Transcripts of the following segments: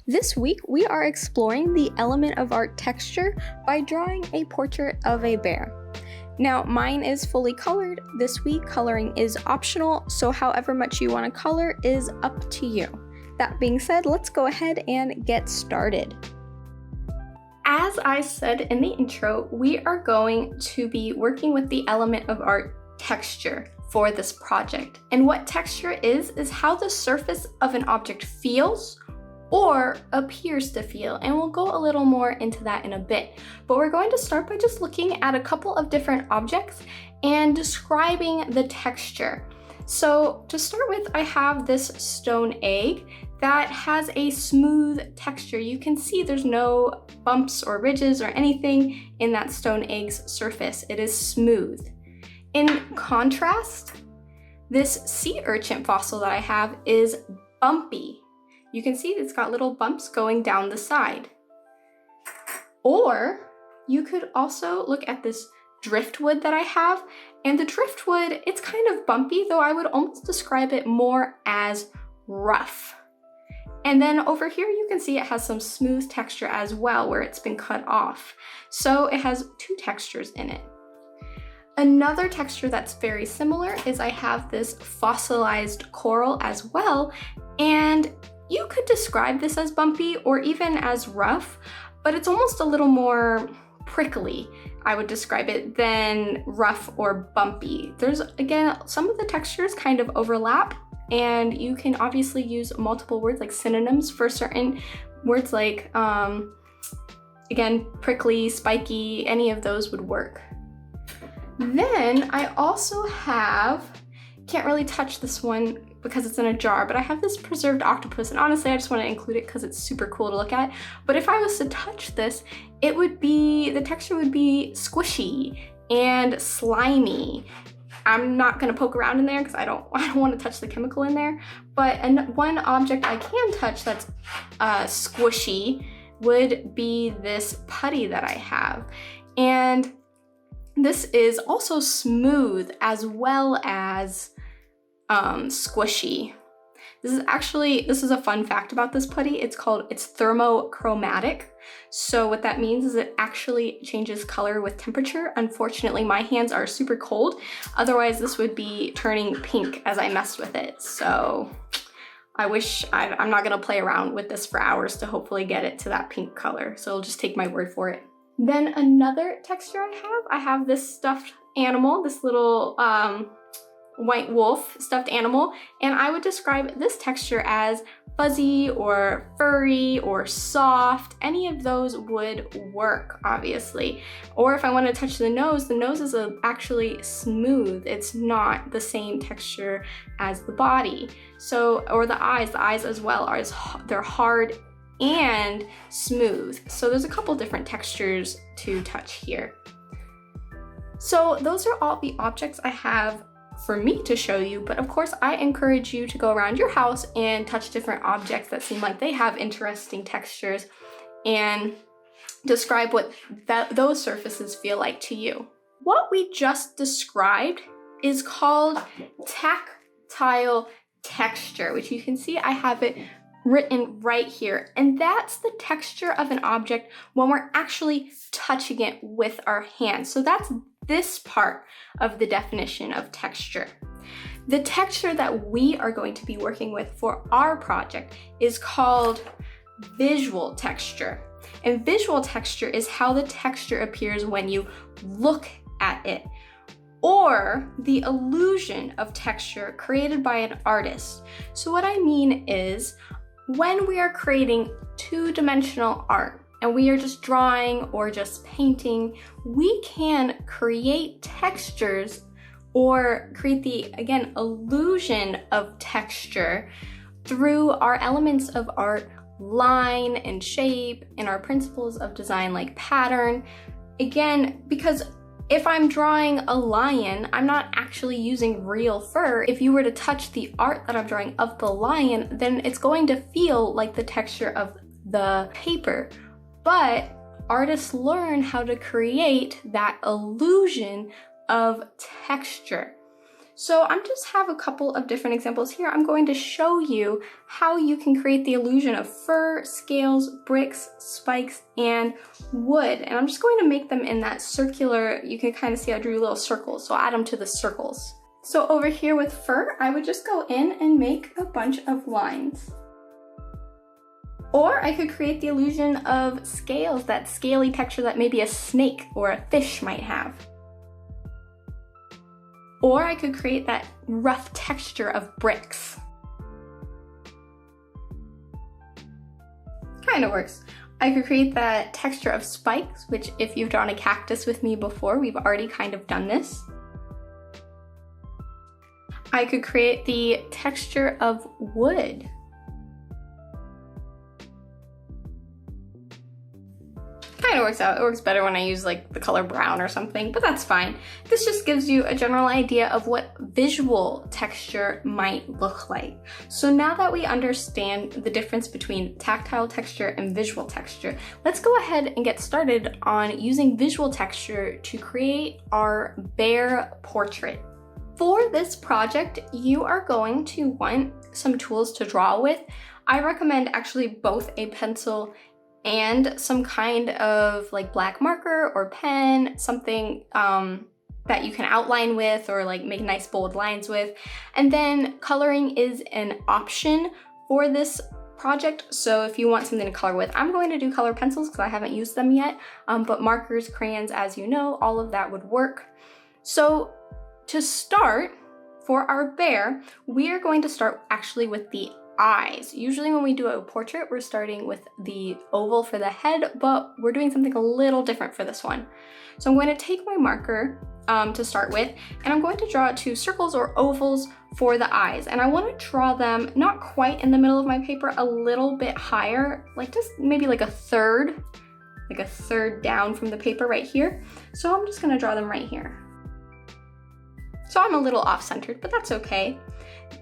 This week, we are exploring the element of art texture by drawing a portrait of a bear. Now, mine is fully colored. This week, coloring is optional, so however much you want to color is up to you. That being said, let's go ahead and get started. As I said in the intro, we are going to be working with the element of art texture for this project. And what texture is how the surface of an object feels or appears to feel, and we'll go a little more into that in a bit. But we're going to start by just looking at a couple of different objects and describing the texture. So to start with, I have this stone egg that has a smooth texture. You can see there's no bumps or ridges or anything in that stone egg's surface. It is smooth. In contrast, this sea urchin fossil that I have is bumpy. You can see it's got little bumps going down the side. Or you could also look at this driftwood that I have, and the driftwood, it's kind of bumpy, though I would almost describe it more as rough. And then over here you can see it has some smooth texture as well where it's been cut off. So it has two textures in it. Another texture that's very similar is I have this fossilized coral as well, and you could describe this as bumpy or even as rough, but it's almost a little more prickly, I would describe it, than rough or bumpy. There's, again, some of the textures kind of overlap, and you can obviously use multiple words like synonyms for certain words like, again, prickly, spiky, any of those would work. Then I also have, can't really touch this one because it's in a jar, but I have this preserved octopus, and honestly I just want to include it because it's super cool to look at. But if I was to touch this, it would be, the texture would be squishy and slimy. I'm not gonna poke around in there because I don't want to touch the chemical in there, but one object I can touch that's squishy would be this putty that I have. And this is also smooth as well as squishy. This is a fun fact about this putty. It's thermochromatic. So what that means is it actually changes color with temperature. Unfortunately, my hands are super cold. Otherwise, this would be turning pink as I messed with it. So I'm not gonna play around with this for hours to hopefully get it to that pink color. So I'll just take my word for it. Then another texture I have this stuffed animal, this little white wolf stuffed animal, and I would describe this texture as fuzzy or furry or soft. Any of those would work, obviously. Or if I want to touch the nose is actually smooth. It's not the same texture as the body. So, or the eyes as well they're hard and smooth. So there's a couple different textures to touch here. So those are all the objects I have for me to show you, but of course I encourage you to go around your house and touch different objects that seem like they have interesting textures and describe what those surfaces feel like to you. What we just described is called tactile texture, which you can see I have it written right here, and that's the texture of an object when we're actually touching it with our hands. So that's this part of the definition of texture. The texture that we are going to be working with for our project is called visual texture. And visual texture is how the texture appears when you look at it, or the illusion of texture created by an artist. So what I mean is, when we are creating two-dimensional art and we are just drawing or just painting, we can create textures or create the, again, illusion of texture through our elements of art, line and shape, and our principles of design like pattern. Again, because if I'm drawing a lion, I'm not actually using real fur. If you were to touch the art that I'm drawing of the lion, then it's going to feel like the texture of the paper. But artists learn how to create that illusion of texture. So I'm just have a couple of different examples here. I'm going to show you how you can create the illusion of fur, scales, bricks, spikes, and wood. And I'm just going to make them in that circular, you can kind of see I drew little circles, so I'll add them to the circles. So over here with fur, I would just go in and make a bunch of lines. Or I could create the illusion of scales, that scaly texture that maybe a snake or a fish might have. Or I could create that rough texture of bricks. Kind of works. I could create that texture of spikes, which if you've drawn a cactus with me before, we've already kind of done this. I could create the texture of wood. Kind of works out. It works better when I use like the color brown or something, but that's fine. This just gives you a general idea of what visual texture might look like. So now that we understand the difference between tactile texture and visual texture, let's go ahead and get started on using visual texture to create our bear portrait. For this project, you are going to want some tools to draw with. I recommend actually both a pencil and some kind of like black marker or pen, something that you can outline with or like make nice bold lines with. And then coloring is an option for this project. So if you want something to color with, I'm going to do color pencils because I haven't used them yet, but markers, crayons, as you know, all of that would work. So to start, for our bear, we are going to start actually with the eyes. Usually when we do a portrait, we're starting with the oval for the head, but we're doing something a little different for this one. So I'm going to take my marker to start with, and I'm going to draw 2 circles or ovals for the eyes. And I want to draw them not quite in the middle of my paper, a little bit higher, like just maybe like a third down from the paper right here. So I'm just going to draw them right here. So I'm a little off-centered, but that's okay.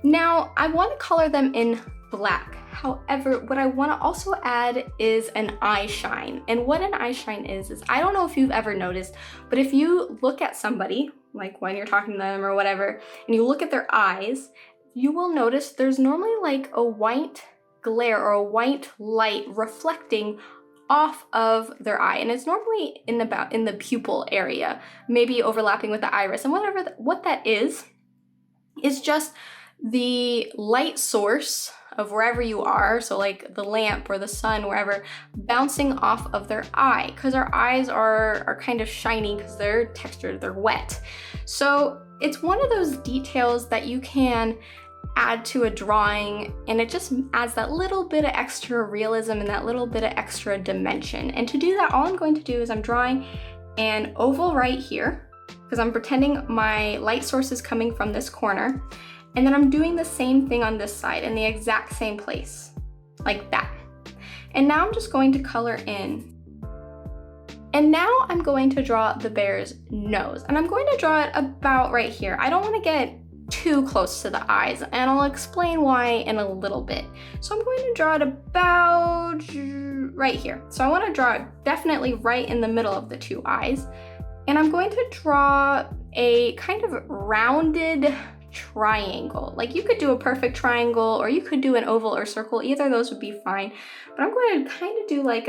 Now, I want to color them in black. However, what I want to also add is an eye shine. And what an eye shine is I don't know if you've ever noticed, but if you look at somebody, like when you're talking to them or whatever, and you look at their eyes, you will notice there's normally like a white glare or a white light reflecting off of their eye, and it's normally in the pupil area, maybe overlapping with the iris. And what that is just the light source of wherever you are, so like the lamp or the sun, wherever, bouncing off of their eye, because our eyes are kind of shiny because they're textured, they're wet. So it's one of those details that you can add to a drawing, and it just adds that little bit of extra realism and that little bit of extra dimension. And to do that, all I'm going to do is I'm drawing an oval right here, because I'm pretending my light source is coming from this corner. And then I'm doing the same thing on this side in the exact same place, like that. And now I'm just going to color in. And now I'm going to draw the bear's nose. And I'm going to draw it about right here. I don't want to get too close to the eyes, and I'll explain why in a little bit. So I'm going to draw it about right here. So I want to draw it definitely right in the middle of the 2 eyes. And I'm going to draw a kind of rounded triangle. Like you could do a perfect triangle, or you could do an oval or circle. Either of those would be fine. But I'm going to kind of do like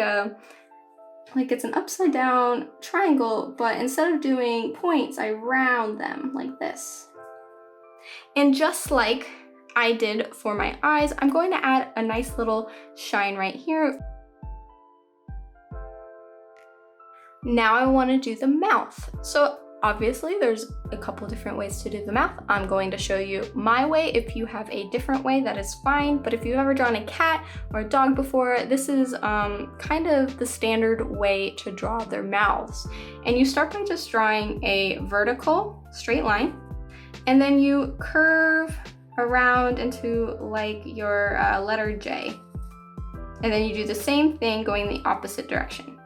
it's an upside down triangle, but instead of doing points, I round them like this. And just like I did for my eyes, I'm going to add a nice little shine right here. Now I want to do the mouth. So obviously there's a couple different ways to do the mouth. I'm going to show you my way. If you have a different way, that is fine. But if you've ever drawn a cat or a dog before, this is kind of the standard way to draw their mouths. And you start by just drawing a vertical straight line, and then you curve around into like your letter J. And then you do the same thing going the opposite direction.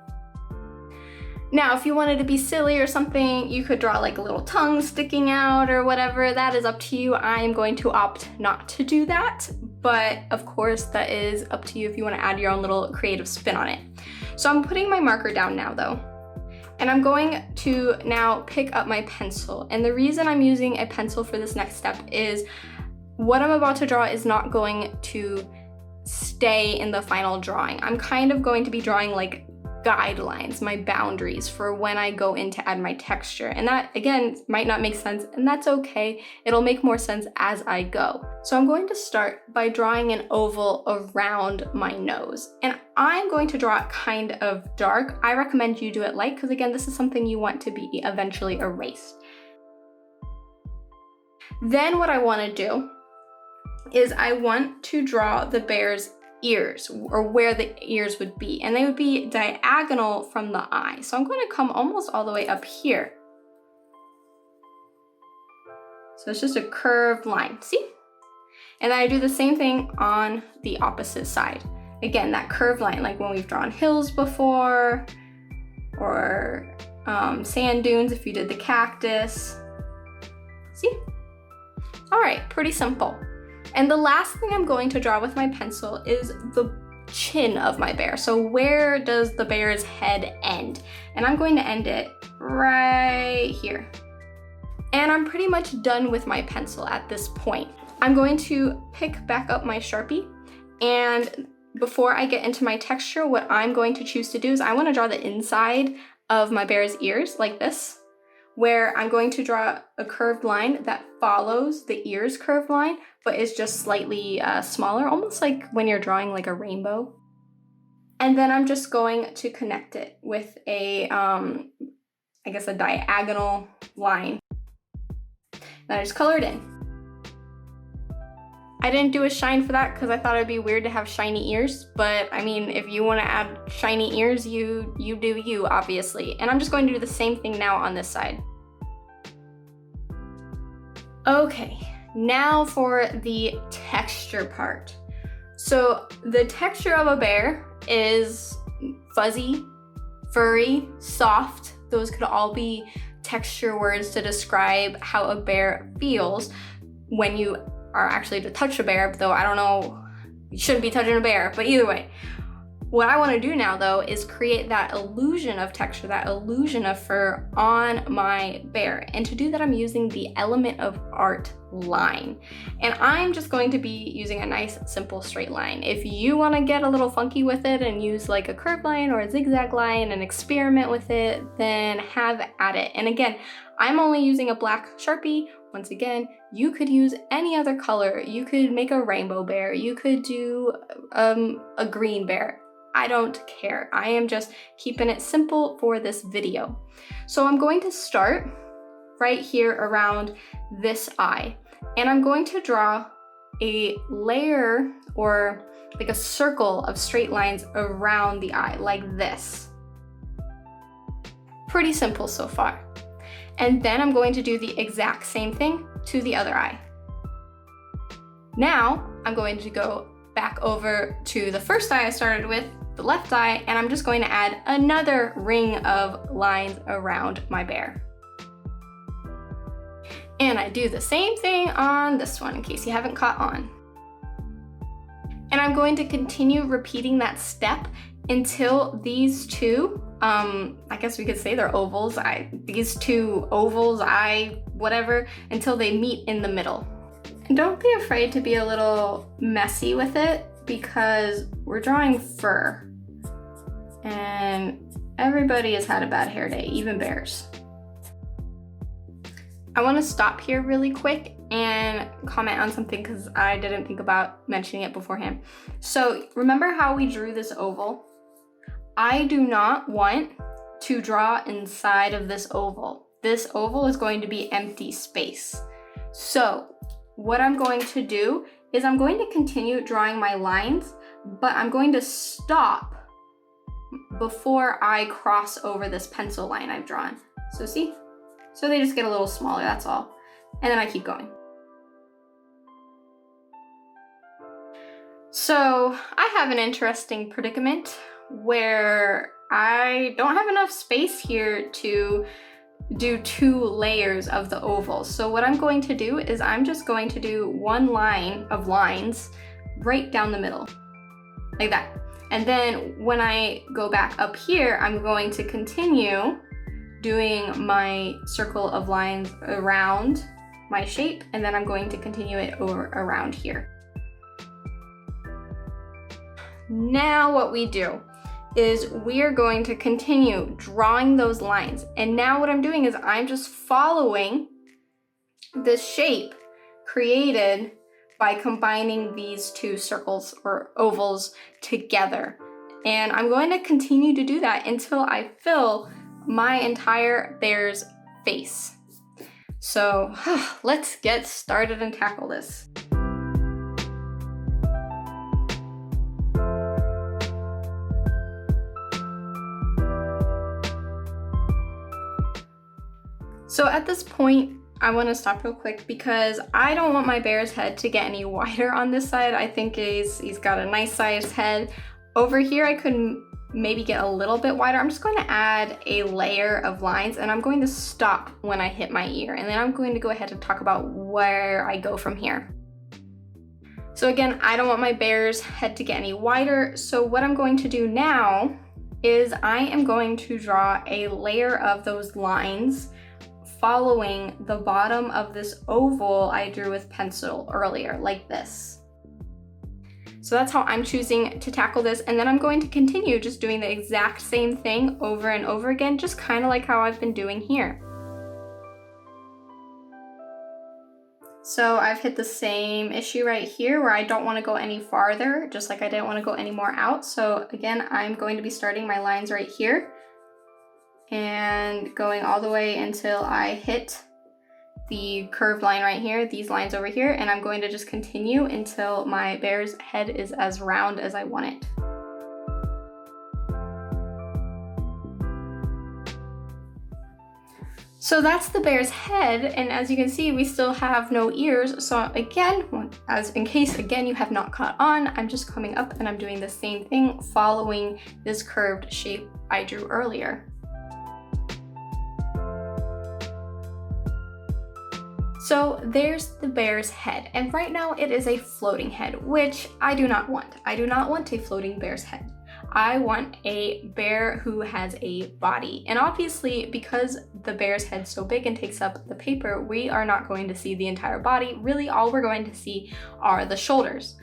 Now, if you wanted to be silly or something, you could draw like a little tongue sticking out or whatever. That is up to you. I am going to opt not to do that. But of course, that is up to you if you want to add your own little creative spin on it. So I'm putting my marker down now though. And I'm going to now pick up my pencil. And the reason I'm using a pencil for this next step is what I'm about to draw is not going to stay in the final drawing. I'm kind of going to be drawing like guidelines, my boundaries for when I go in to add my texture. And that, again, might not make sense, and that's okay. It'll make more sense as I go. So I'm going to start by drawing an oval around my nose. And I'm going to draw it kind of dark. I recommend you do it light because, again, this is something you want to be eventually erased. Then what I want to do is I want to draw the bear's ears, or where the ears would be, and they would be diagonal from the eye. So I'm going to come almost all the way up here. So it's just a curved line, see? And then I do the same thing on the opposite side. Again, that curved line, like when we've drawn hills before, or sand dunes if you did the cactus. See? All right, pretty simple. And the last thing I'm going to draw with my pencil is the chin of my bear. So where does the bear's head end? And I'm going to end it right here. And I'm pretty much done with my pencil at this point. I'm going to pick back up my Sharpie, and before I get into my texture, what I'm going to choose to do is I want to draw the inside of my bear's ears like this, where I'm going to draw a curved line that follows the ears curved line, but is just slightly smaller, almost like when you're drawing like a rainbow. And then I'm just going to connect it with a, I guess a diagonal line. And I just color it in. I didn't do a shine for that because I thought it'd be weird to have shiny ears, but I mean, if you want to add shiny ears, you do you, obviously. And I'm just going to do the same thing now on this side. Okay, now for the texture part. So the texture of a bear is fuzzy, furry, soft. Those could all be texture words to describe how a bear feels when you are actually to touch a bear, though I don't know, you shouldn't be touching a bear, but either way. What I want to do now though is create that illusion of texture, that illusion of fur on my bear. And to do that, I'm using the element of art line. And I'm just going to be using a nice simple straight line. If you want to get a little funky with it and use like a curved line or a zigzag line and experiment with it, then have at it. And again, I'm only using a black Sharpie. Once again, you could use any other color. You could make a rainbow bear. You could do a green bear. I don't care. I am just keeping it simple for this video. So I'm going to start right here around this eye, and I'm going to draw a layer or like a circle of straight lines around the eye like this. Pretty simple so far. And then I'm going to do the exact same thing to the other eye. Now I'm going to go back over to the first eye I started with, the left eye, and I'm just going to add another ring of lines around my bear. And I do the same thing on this one in case you haven't caught on. And I'm going to continue repeating that step until these two, I guess we could say they're ovals, these two ovals, whatever, until they meet in the middle. And don't be afraid to be a little messy with it because we're drawing fur. And everybody has had a bad hair day, even bears. I want to stop here really quick and comment on something because I didn't think about mentioning it beforehand. So remember how we drew this oval? I do not want to draw inside of this oval. This oval is going to be empty space. So what I'm going to do is I'm going to continue drawing my lines, but I'm going to stop before I cross over this pencil line I've drawn. So see? So they just get a little smaller, that's all. And then I keep going. So I have an interesting predicament where I don't have enough space here to do two layers of the oval. So what I'm going to do is I'm just going to do one line of lines right down the middle, like that. And then when I go back up here, I'm going to continue doing my circle of lines around my shape, and then I'm going to continue it over around here. Now what we do is we are going to continue drawing those lines. And now what I'm doing is I'm just following this shape created by combining these two circles or ovals together. And I'm going to continue to do that until I fill my entire bear's face. So let's get started and tackle this. So at this point, I want to stop real quick because I don't want my bear's head to get any wider on this side. I think he's got a nice sized head. Over here, I could maybe get a little bit wider. I'm just going to add a layer of lines, and I'm going to stop when I hit my ear. And then I'm going to go ahead and talk about where I go from here. So again, I don't want my bear's head to get any wider. So what I'm going to do now is I am going to draw a layer of those lines following the bottom of this oval I drew with pencil earlier, like this. So that's how I'm choosing to tackle this, and then I'm going to continue just doing the exact same thing over and over again, just kind of like how I've been doing here. So I've hit the same issue right here where I don't want to go any farther, just like I didn't want to go any more out. So again, I'm going to be starting my lines right here and going all the way until I hit the curved line right here, these lines over here, and I'm going to just continue until my bear's head is as round as I want it. So that's the bear's head, and as you can see, we still have no ears. So again, as in case again you have not caught on, I'm just coming up and I'm doing the same thing following this curved shape I drew earlier. So there's the bear's head, and right now it is a floating head, which I do not want. I do not want a floating bear's head. I want a bear who has a body. And obviously, because the bear's head's so big and takes up the paper, we are not going to see the entire body. Really, all we're going to see are the shoulders.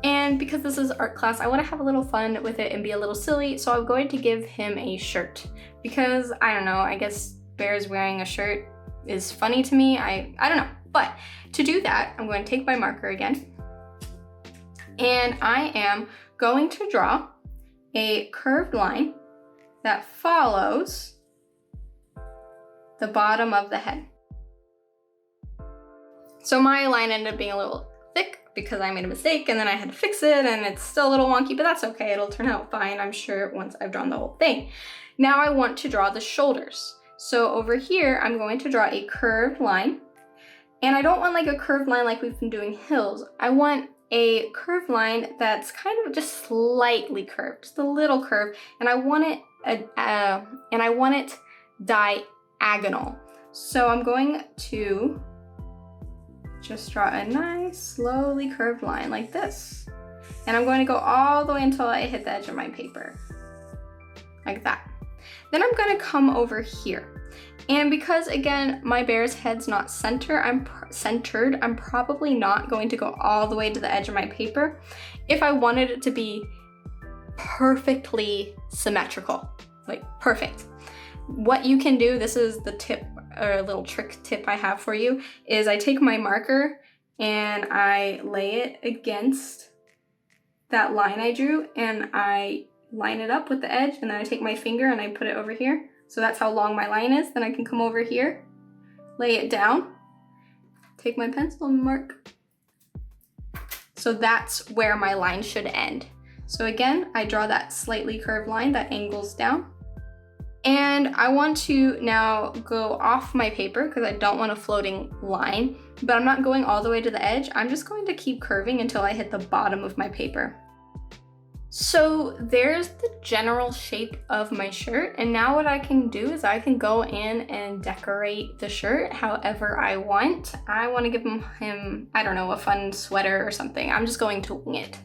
And because this is art class, I want to have a little fun with it and be a little silly, so I'm going to give him a shirt. Because, I don't know, I guess bears wearing a shirt is funny to me. I don't know. But to do that, I'm going to take my marker again, and I am going to draw a curved line that follows the bottom of the head. So my line ended up being a little thick because I made a mistake and then I had to fix it, and it's still a little wonky, but that's okay. It'll turn out fine, I'm sure, once I've drawn the whole thing. Now I want to draw the shoulders. So over here, I'm going to draw a curved line, and I don't want like a curved line like we've been doing hills. I want a curved line that's kind of just slightly curved, just a little curve, and I want it diagonal. So I'm going to just draw a nice, slowly curved line like this, and I'm going to go all the way until I hit the edge of my paper, like that. Then I'm going to come over here, and because again my bear's head's not centered, I'm probably not going to go all the way to the edge of my paper if I wanted it to be perfectly symmetrical, like perfect. What you can do, this is the tip or a little trick tip I have for you, is I take my marker and I lay it against that line I drew, and I line it up with the edge, and then I take my finger and I put it over here. So that's how long my line is. Then I can come over here, lay it down, take my pencil and mark. So that's where my line should end. So again, I draw that slightly curved line that angles down. And I want to now go off my paper because I don't want a floating line, but I'm not going all the way to the edge. I'm just going to keep curving until I hit the bottom of my paper. So there's the general shape of my shirt, and now what I can do is I can go in and decorate the shirt however I want. I want to give him, I don't know, a fun sweater or something. I'm just going to wing it.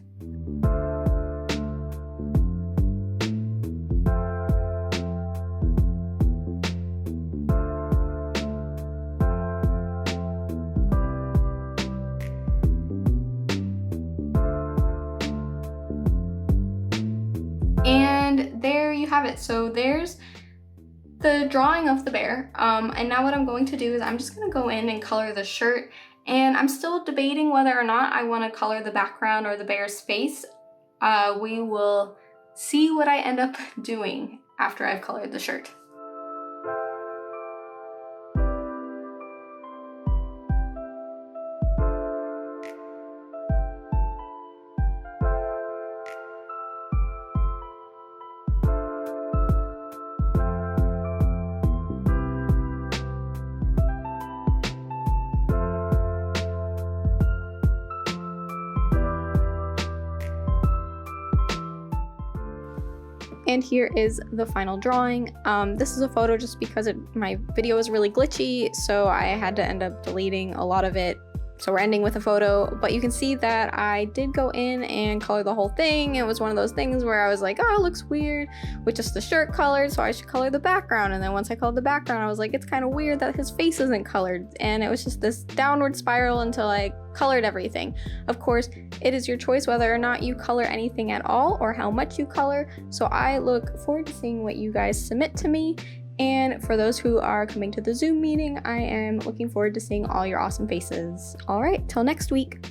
And there you have it. So there's the drawing of the bear. And now what I'm going to do is I'm just gonna go in and color the shirt, and I'm still debating whether or not I wanna color the background or the bear's face. We will see what I end up doing after I've colored the shirt. And here is the final drawing. This is a photo just because my video was really glitchy, so I had to end up deleting a lot of it. So we're ending with a photo, but you can see that I did go in and color the whole thing. It was one of those things where I was like, oh, it looks weird with just the shirt colored, so I should color the background. And then once I colored the background, I was like, it's kind of weird that his face isn't colored. And it was just this downward spiral until I colored everything. Of course, it is your choice whether or not you color anything at all or how much you color. So I look forward to seeing what you guys submit to me. And for those who are coming to the Zoom meeting, I am looking forward to seeing all your awesome faces. All right, till next week.